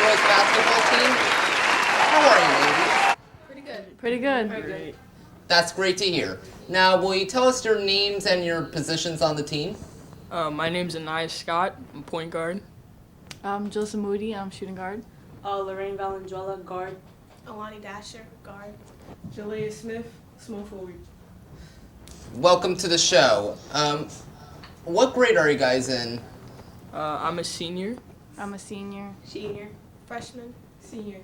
girls basketball team. How are you, ladies? Pretty good. Great. That's great to hear. Now, will you tell us your names and your positions on the team? My name's Anaya Scott. I'm point guard. I'm Joseph Moody. I'm shooting guard. Lorraine Valenzuela, guard. Alani Dasher, guard. Jalea Smith, small forward. Welcome to the show. What grade are you guys in? I'm a senior. I'm a senior. Senior. Freshman. Senior.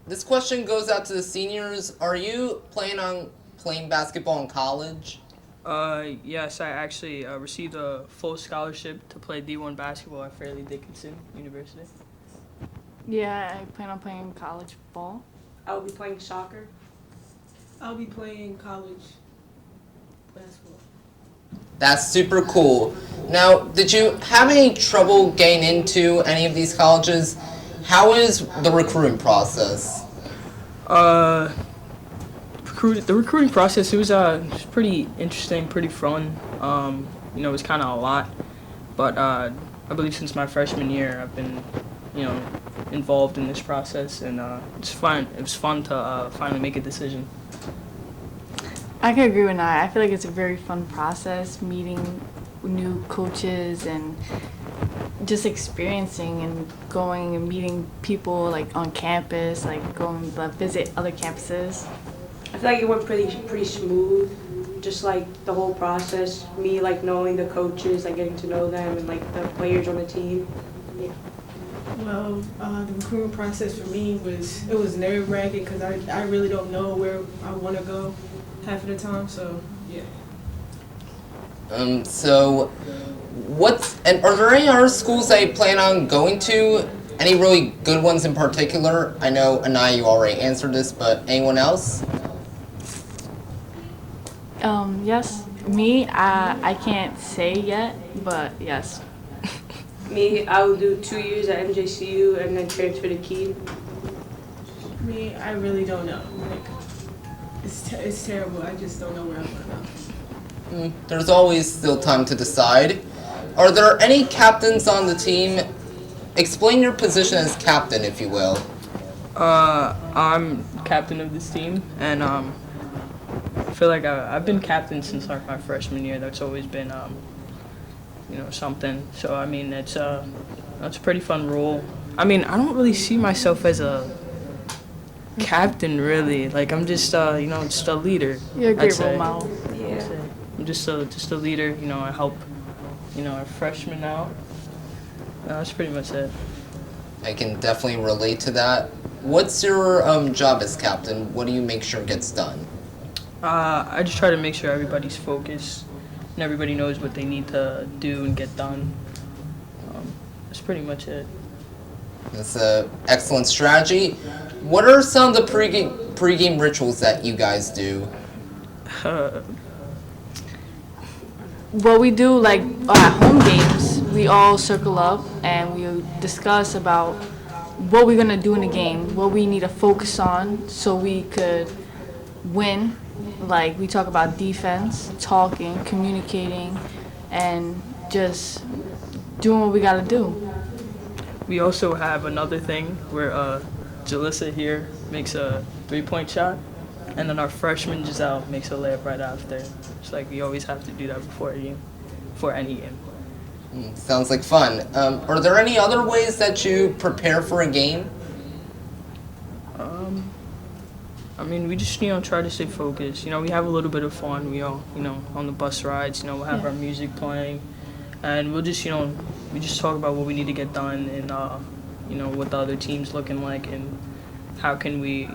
This question goes out to the seniors. Are you planning on playing basketball in college? Yes, I actually received a full scholarship to play D1 basketball at Fairleigh Dickinson University. Yeah, I plan on playing college ball. I will be playing soccer. I'll be playing college basketball. That's super cool. Now, did you have any trouble getting into any of these colleges? How is the recruiting process? The recruiting process, it was pretty interesting, pretty fun. It was kind of a lot, but I believe since my freshman year, I've been, involved in this process, and it's fun. It was fun to finally make a decision. I could agree with that. I feel like it's a very fun process, meeting new coaches and just experiencing and going and meeting people like on campus, like going to visit other campuses. I feel like it went pretty smooth. Just like the whole process, me like knowing the coaches, like getting to know them, and like the players on the team. Yeah. Well, the recruiting process for me was nerve-wracking because I really don't know where I want to go half of the time. So yeah. Are there any other schools that you plan on going to? Any really good ones in particular? I know, Anaya, you already answered this, but anyone else? Yes. Me, I can't say yet, but yes. Me, I will do 2 years at MJCU and then transfer to Keene. Me, I really don't know. Like, it's terrible. I just don't know where I want to go. There's always still time to decide. Are there any captains on the team? Explain your position as captain, if you will. I'm captain of this team, and I feel like I've been captain since like my freshman year. That's always been something. So I mean, that's a pretty fun role. I mean, I don't really see myself as a captain really. Like I'm just just a leader. You're a great I'd role say. model. Yeah. I'm just a leader. I help our freshmen out. That's pretty much it. I can definitely relate to that. What's your job as captain? What do you make sure gets done? I just try to make sure everybody's focused and everybody knows what they need to do and get done. That's pretty much it. That's an excellent strategy. What are some of the pregame rituals that you guys do? What we do, like at home games, we all circle up and we discuss about what we're gonna do in the game, what we need to focus on so we could win. Like we talk about defense, talking, communicating, and just doing what we gotta do. We also have another thing where Jalissa here makes a 3-point shot, and then our freshman Giselle makes a layup right after. It's like we always have to do that before any game. Sounds like fun. Are there any other ways that you prepare for a game? I mean, we just try to stay focused. We have a little bit of fun. We all on the bus rides. We'll have our music playing, and we'll just we just talk about what we need to get done and what the other team's looking like and how can we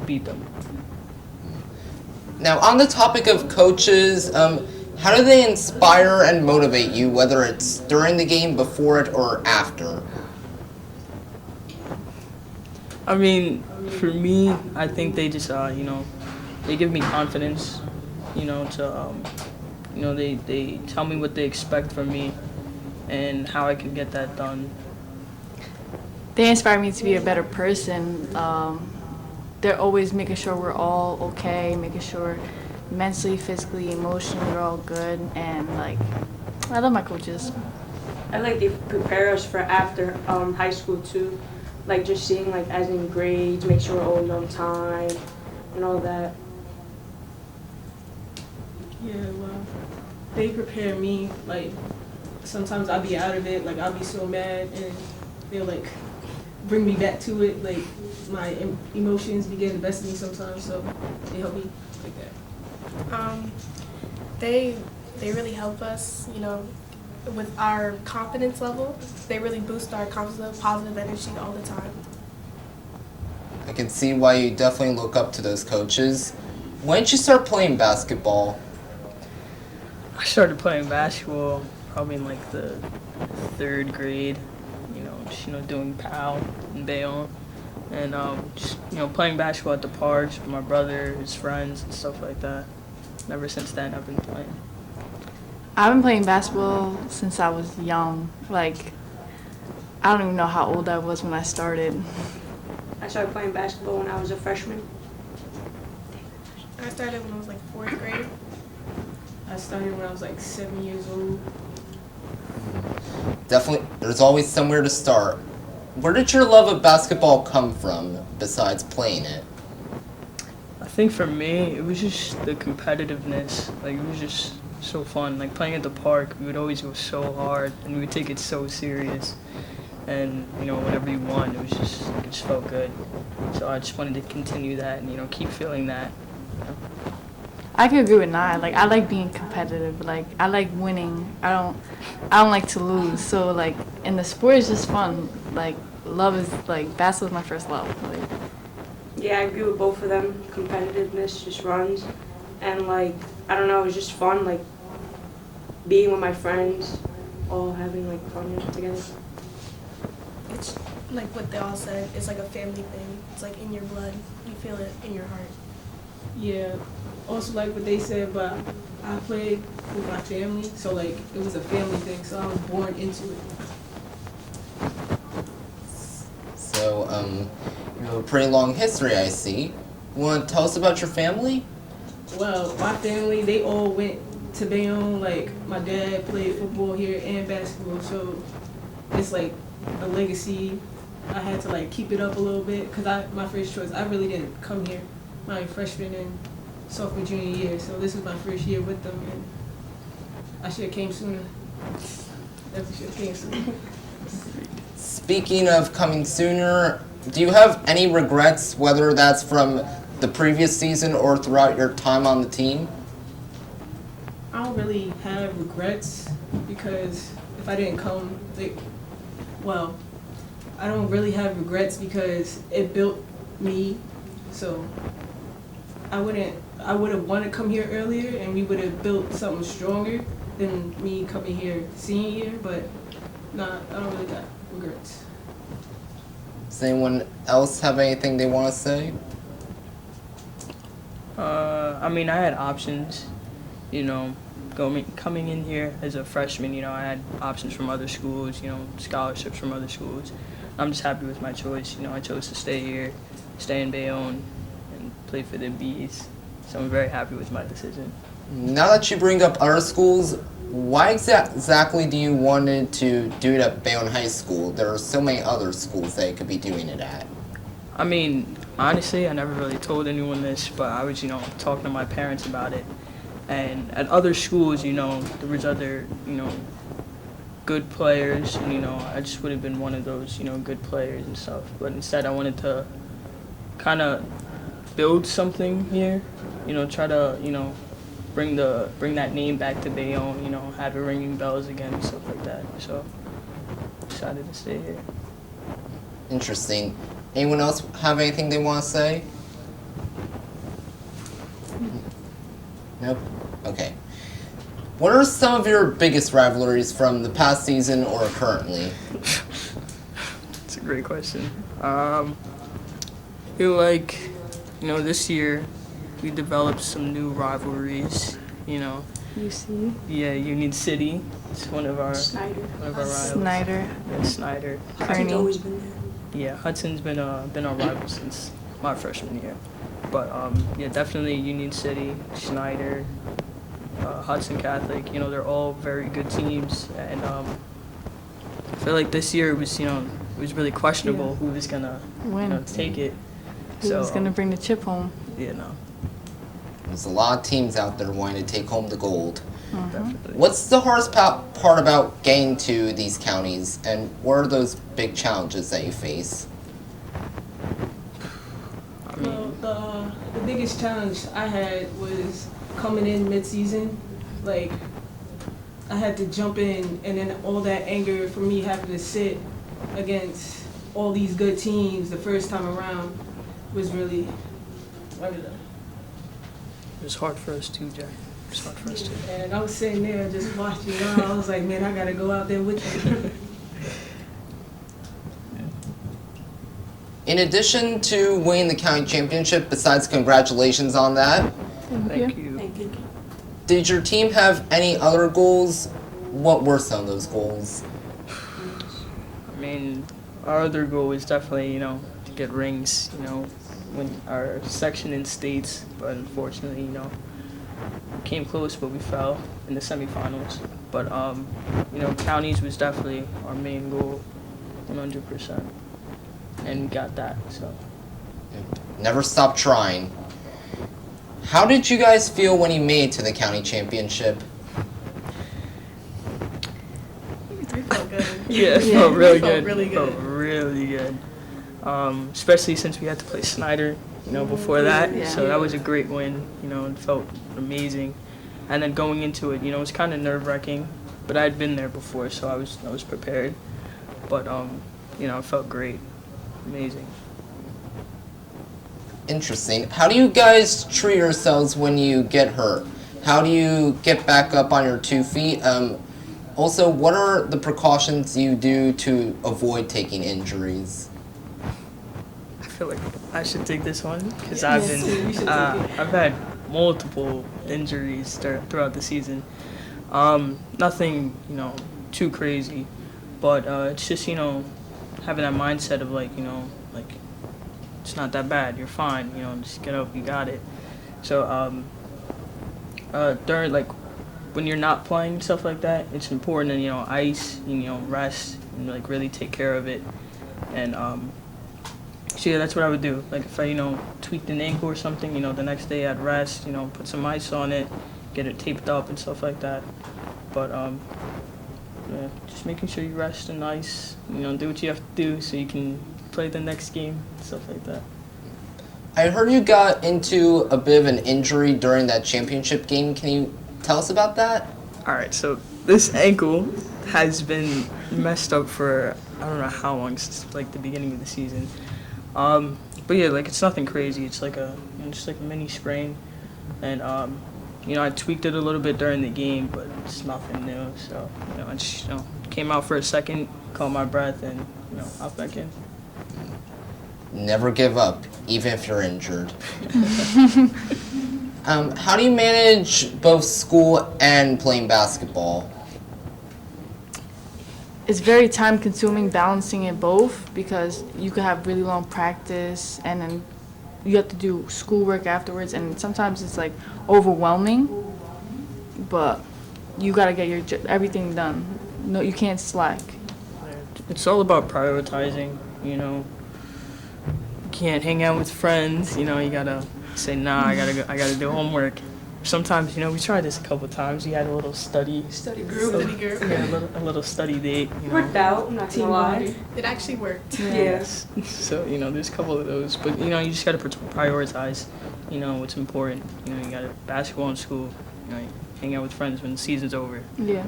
beat them. Now, on the topic of coaches, how do they inspire and motivate you, whether it's during the game, before it, or after? I mean, for me, I think they just, they give me confidence, they tell me what they expect from me and how I can get that done. They inspire me to be a better person. They're always making sure we're all okay, making sure mentally, physically, emotionally we're all good, and like I love my coaches. I like they prepare us for after high school too. like just seeing like as in grades, make sure we're always on time, and all that. Yeah, well, they prepare me. Like sometimes I'll be out of it. Like I'll be so mad, and they'll like bring me back to it. Like my emotions be getting the best of me sometimes, so they help me like that. They really help us, with our confidence level. They really boost our confidence level, positive energy all the time. I can see why you definitely look up to those coaches. When did you start playing basketball? I started playing basketball probably in like the 3rd grade, doing PAL in Bayonne. And just, playing basketball at the parks with my brother, his friends, and stuff like that. And ever since then, I've been playing. I've been playing basketball since I was young. Like, I don't even know how old I was when I started. I started playing basketball when I was a freshman. I started when I was like 4th grade. I started when I was like 7 years old. Definitely, there's always somewhere to start. Where did your love of basketball come from, besides playing it? I think for me, it was just the competitiveness. Like, it was just so fun. Like, playing at the park, we would always go so hard, and we would take it so serious. And, whenever you won, it just felt good. So I just wanted to continue that and, keep feeling that. I could agree with Nye. Like, I like being competitive. Like, I like winning. I don't like to lose. So, like, and the sport is just fun. Like, love is, like, basketball's my first love. Like, Yeah, I agree with both of them. Competitiveness just runs, and like I don't know, it's just fun. Like being with my friends, all having like fun together. It's like what they all said. It's like a family thing. It's like in your blood. You feel it in your heart. Yeah. Also like what they said, but I played with my family, so like it was a family thing, so I was born into it. So, you have a pretty long history, I see. You want to tell us about your family? Well, my family, they all went to Bayonne. Like, my dad played football here and basketball, so it's like a legacy. I had to like keep it up a little bit, because my first choice, I really didn't come here my freshman and sophomore, junior year, so this was my first year with them, and I should have came sooner. Definitely should have came sooner. Speaking of coming sooner, do you have any regrets, whether that's from the previous season or throughout your time on the team? I don't really have regrets, because if I didn't come, I don't really have regrets because it built me, so I would have wanted to come here earlier, and we would have built something stronger than me coming here senior year, but nah, I don't really got regrets. Does anyone else have anything they want to say? I had options, coming in here as a freshman, I had options from other schools, scholarships from other schools. I'm just happy with my choice. I chose to stay here, stay in Bayonne, and play for the Bees. So I'm very happy with my decision. Now that you bring up other schools, why exactly do you wanted to do it at Bayonne High School? There are so many other schools that you could be doing it at. Honestly, I never really told anyone this, but I was, talking to my parents about it. And at other schools, there was other, good players, and, I just would have been one of those, good players and stuff. But instead, I wanted to kind of build something here, try to, bring that name back to Bayonne, have it ringing bells again and stuff like that. So, decided to stay here. Interesting. Anyone else have anything they want to say? Nope? Okay. What are some of your biggest rivalries from the past season or currently? That's a great question. I feel like, this year we developed some new rivalries, UC, Yeah, Union City. It's one of our Snyder. rivals. Snyder, Yeah, Snyder. Hudson's Kearney. always been there. Yeah, Hudson's been our rival since my freshman year. But definitely Union City, Snyder, Hudson Catholic. They're all very good teams, and I feel like this year was was really questionable who was gonna Win. take it. Who's gonna bring the chip home? Yeah, no, There's a lot of teams out there wanting to take home the gold. definitely. What's the hardest part about getting to these counties, and what are those big challenges that you face? I mean, Well, the biggest challenge I had was coming in mid-season. Like, I had to jump in, and then all that anger for me having to sit against all these good teams the first time around was really. it was hard for us too, Jack. It was hard for us too. And I was sitting there just watching. I was like, man, I gotta go out there with you. In addition to winning the county championship, besides congratulations on that, Thank you. Thank you. did your team have any other goals? What were some of those goals? I mean, our other goal was definitely, to get rings, win our section in states, but unfortunately, we came close, but we fell in the semifinals. But, counties was definitely our main goal, 100%. And we got that, so. Never stop trying. How did you guys feel when you made it to the county championship? We felt good. Yeah, it felt really It felt good. really It felt good. really good. Especially since we had to play Snyder, before that. Yeah. So that was a great win. It felt amazing. And then going into it, it was kind of nerve-wracking, but I'd been there before, so I was prepared. But it felt great, amazing. Interesting. How do you guys treat yourselves when you get hurt? How do you get back up on your 2 feet? Also, what are the precautions you do to avoid taking injuries? I feel like I should take this one because You should take it. I've had multiple injuries throughout the season. Nothing too crazy, but it's just having that mindset of like it's not that bad. You're fine. Just get up. You got it. So during when you're not playing and stuff like that, it's important to ice, rest, and really take care of it. And so yeah, that's what I would do. Like if I tweaked an ankle or something, the next day I'd rest, put some ice on it, get it taped up and stuff like that. But yeah, just making sure you rest and ice, do what you have to do so you can play the next game, stuff like that. I heard you got into a bit of an injury during that championship game. Can you tell us about that? All right, so this ankle has been messed up for I don't know how long, since the beginning of the season. But yeah, it's nothing crazy. It's just a mini sprain, and I tweaked it a little bit during the game, but it's nothing new. So I just came out for a second, caught my breath, and hop back in. Never give up, even if you're injured. How do you manage both school and playing basketball? It's very time consuming balancing it both because you could have really long practice and then you have to do schoolwork afterwards and sometimes it's overwhelming, but you gotta get everything done. No, you can't slack. It's all about prioritizing. You can't hang out with friends. You gotta say, nah, I gotta do homework. Sometimes, we tried this a couple times. We had a little study group. Study group. yeah, a little study date. Worked out, I'm not gonna lie. It actually worked. Yes. So, there's a couple of those. But, you just got to prioritize, what's important. You got basketball in school, hang out with friends when the season's over. Yeah.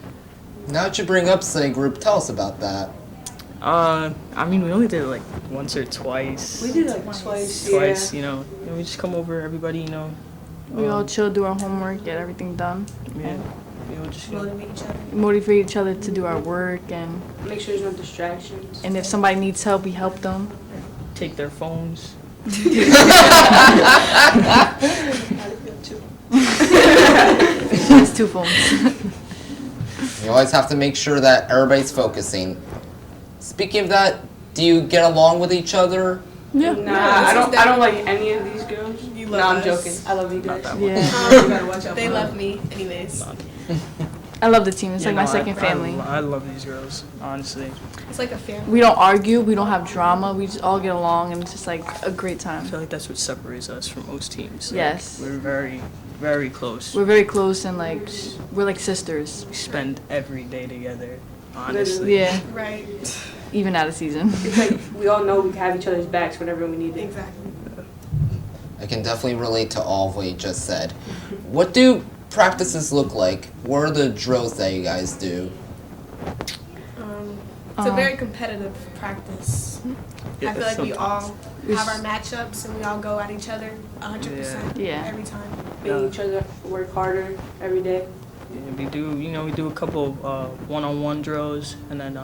Now that you bring up study group, tell us about that. We only did it once or twice. We did twice. Twice, Yeah. we just come over, everybody, We all chill, do our homework, get everything done, yeah, just Motivate each other. motivate each other to do our work, and Make sure there's no distractions. if somebody needs help, we help them. take their phones. It's 2 phones. You always have to make sure that everybody's focusing. Speaking of that, do you get along with each other? Yeah. Nah, Yeah, I don't this is like any of these girls. You No, love I'm us. joking. I love you guys. Not that one. Yeah. You gotta watch out They for love them. me anyways. I love the team. It's Yeah, like my no, second family. I love these girls, honestly. It's like a family. We don't argue. We don't have drama. We just all get along, and it's just like a great I time. feel like that's what separates us from most teams. Like, Yes. we're very, very close. We're very close, and like we're like sisters. We spend every day together, honestly. Yeah, Right. even out of season. It's like we all know we have each other's backs whenever we need it. Exactly. I can definitely relate to all of what you just said. What do practices look like? What are the drills that you guys do? It's a very competitive practice. I feel like we all have our matchups and we all go at each other 100% Yeah. every time. Making each other work harder every day. Yeah, we do a couple of one-on-one drills, and then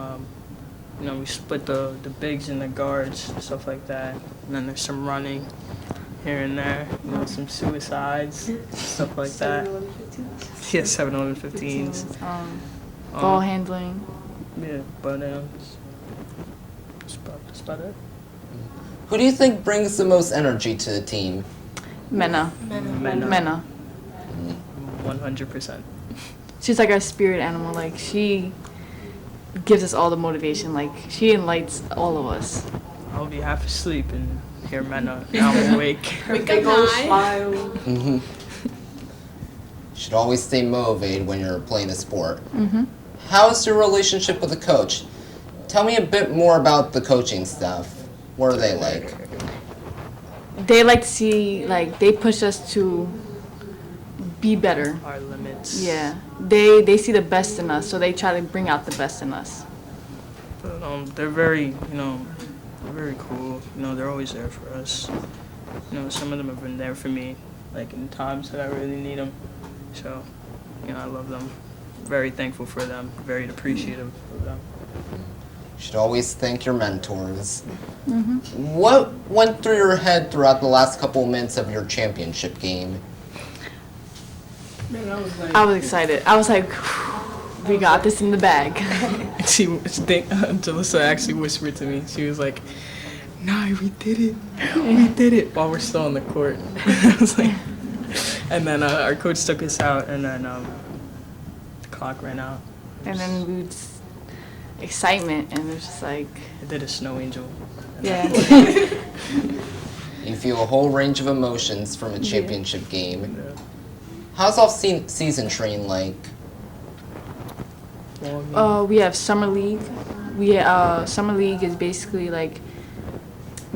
we split the bigs and the guards, stuff like that. And then there's some running here and there, some suicides, stuff like that. 7-11-15. Yeah, 7-11-15s. Ball handling. Yeah, but that's about it. Who do you think brings the most energy to the team? Menna. Menna. 100%. She's like our spirit animal. Like she gives us all the motivation. Like she enlightens all of us. I'll be half asleep and hear Menna now I'm awake. Her Wake big up old high. smile. You should always stay motivated when you're playing a sport. How's your relationship with the coach? Tell me a bit more about the coaching staff. What are they like? They like to see, like, they push us to be better. Our limits. Yeah. They see the best in us, so they try to bring out the best in us. But, they're very, they're very cool. They're always there for us. Some of them have been there for me, like in times that I really need them. So, I love them. Very thankful for them. Very appreciative of them. You should always thank your mentors. What went through your head throughout the last couple of minutes of your championship game? Man, I was like, I was excited. I was like, we got this in the bag. Jalissa actually whispered to me. She was like, "Nah, we did it. We did it." While we're still on the court. I was like, and then our coach took us out, and then the clock ran out. And then we would just, excitement, and it was just like, It did a snow angel. yeah. You feel a whole range of emotions from a championship game. Yeah. How's off-season training like? Well, We have summer league. Summer league is basically like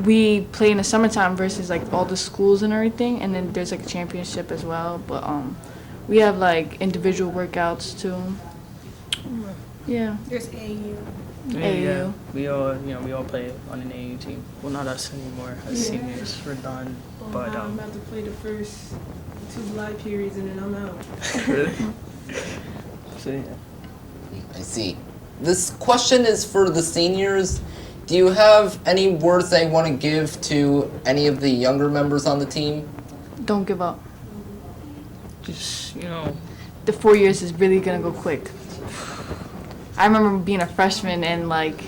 we play in the summertime versus like all the schools and everything, and then there's like a championship as well. But we have like individual workouts too. Yeah. There's AU. yeah. AU. We all play on an AU team. Well, not us anymore. As seniors, we're done. well, But now I'm about to play the first 2 live periods and then I'm out. really. So yeah. I see. This question is for the seniors. Do you have any words that you want to give to any of the younger members on the team? Don't give up. Just The 4 years is really gonna go quick. I remember being a freshman and like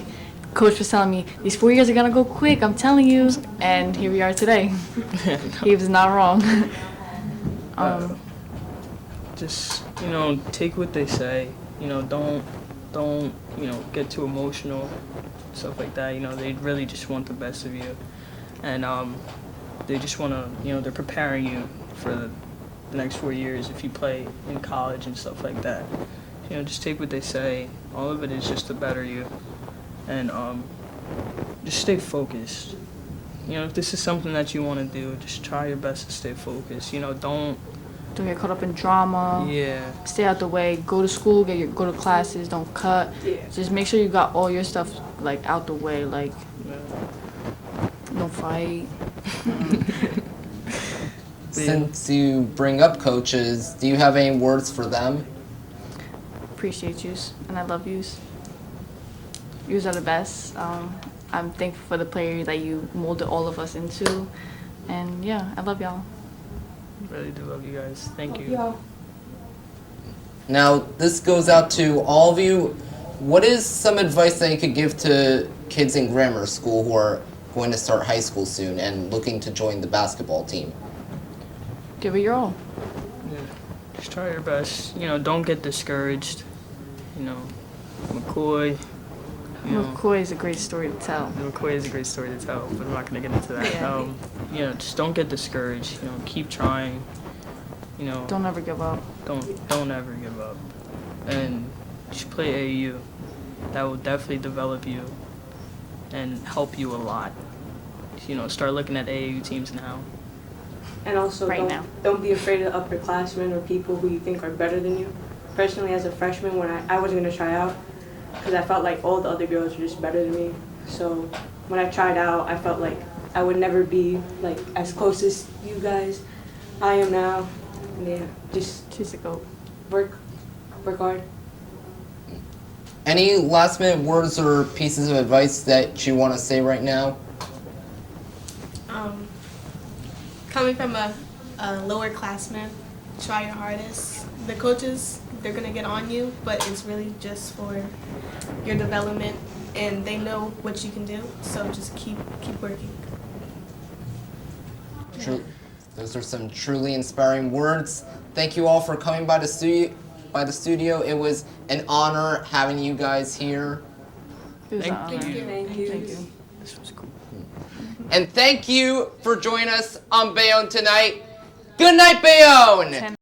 coach was telling me these 4 years are gonna go quick, I'm telling you, and here we are today. He was not wrong. just take what they say. Don't get too emotional, stuff like that. They really just want the best of you, and they just want to they're preparing you for the next 4 years if you play in college and stuff like that. Just take what they say. All of it is just to better you, and just stay focused. If this is something that you want to do, just try your best to stay focused. Don't Don't get caught up in drama. yeah. Stay out the way. Go to school. Go to classes. Don't cut. Yeah. Just make sure you got all your stuff like out the way. Like Yeah. don't fight. Since you bring up coaches, do you have any words for them? Appreciate yous and I love yous. Yous are the best. I'm thankful for the player that you molded all of us into, and yeah, I love y'all. Really do love you guys. Thank you. Yo. Now, this goes out to all of you. What is some advice that you could give to kids in grammar school who are going to start high school soon and looking to join the basketball team? Give it your all. Yeah. Just try your best. You know, don't get discouraged. You know, McCoy. You know, McCoy is a great story to tell. McCoy is a great story to tell, but I'm not gonna get into that. Yeah. You know, just don't get discouraged. You know, keep trying. You know, Don't ever give up. don't ever give up, and just play AAU. That will definitely develop you and help you a lot. You know, start looking at AAU teams now. And also, Right now. don't be afraid of upperclassmen or people who you think are better than you. Personally, as a freshman, when I wasn't going to try out, because I felt like all the other girls were just better than me. So when I tried out, I felt like I would never be like as close as you guys I am now. And yeah, just She's a goat. work hard. Any last minute words or pieces of advice that you want to say right now? Coming from a lower classman, try your hardest. The coaches, they're gonna get on you, but it's really just for your development, and they know what you can do. So just keep working. Those are some truly inspiring words. Thank you all for coming by the studio. It was an honor having you guys here. It was an Thank honor. you. Thank you. Thank you. This was cool. And thank you for joining us on Bayonne tonight. Good night, Bayonne!